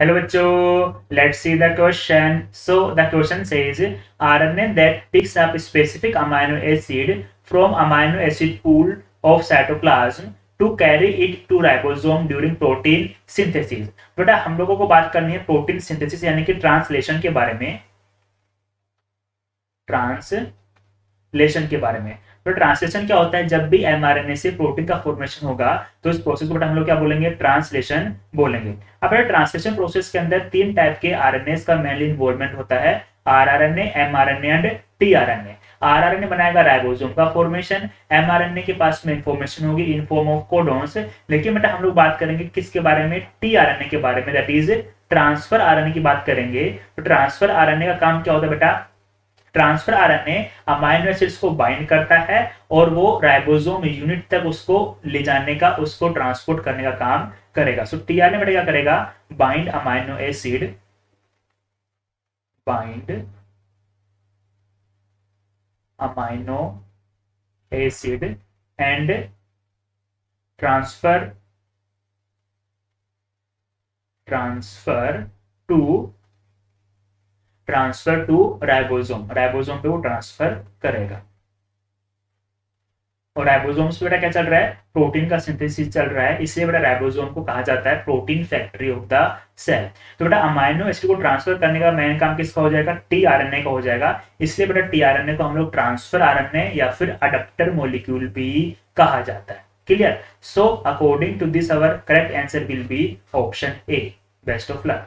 Hello बच्चों, let's see the question. So the question says RNA that picks up specific amino acid from amino acid pool of cytoplasm to carry it to ribosome during protein synthesis. बेटा हम लोगों को बात करनी है protein synthesis यानी कि translation के बारे में. ट्रांसलेशन के बारे में. तो ट्रांसलेशन क्या होता है? जब भी एमआरएनए से प्रोटीन का फॉर्मेशन होगा तो इस प्रोसेस को हम लोग क्या बोलेंगे? ट्रांसलेशन बोलेंगे. अब ट्रांसलेशन प्रोसेस के अंदर तीन टाइप के आरएनए का मेनली इन्वॉल्वमेंट होता है: rRNA, mRNA and tRNA. RRNA बनाएगा राइबोसोम का फॉर्मेशन, एमआरएनए के पास में इंफॉर्मेशन होगी इन फॉर्म ऑफ कोडॉन्स. लेकिन बेटा हम लोग बात करेंगे किसके बारे में? टीआरएनए के बारे में, दैट इज ट्रांसफर आरएनए की बात करेंगे. तो ट्रांसफर आरएनए का काम क्या होता है बेटा? ट्रांसफर आरएनए अमाइनो एसिड्स को बाइंड करता है और वो राइबोसोम यूनिट तक उसको ले जाने का, उसको ट्रांसपोर्ट करने का काम करेगा. सो टीआरएनए बेटा क्या करेगा? Bind amino acid, bind amino acid and transfer to ribosome. Ribosome पे वो ट्रांसफर करेगा. और राइबोसोम्स पे बेटा क्या चल रहा है? प्रोटीन का सिंथेसिस चल रहा है. इसलिए बेटा राइबोसोम को कहा जाता है protein factory of the cell. तो बेटा अमाइनो एसिड को ट्रांसफर करने का मेन काम किसका हो जाएगा? टीआरएनए का हो जाएगा. इसलिए बेटा टीआरएनए को हम लोग ट्रांसफर आरएनए या फिर अडप्टर मॉलिक्यूल भी कहा जाता है. Clear? So according to this our correct answer will be option A. Best of luck.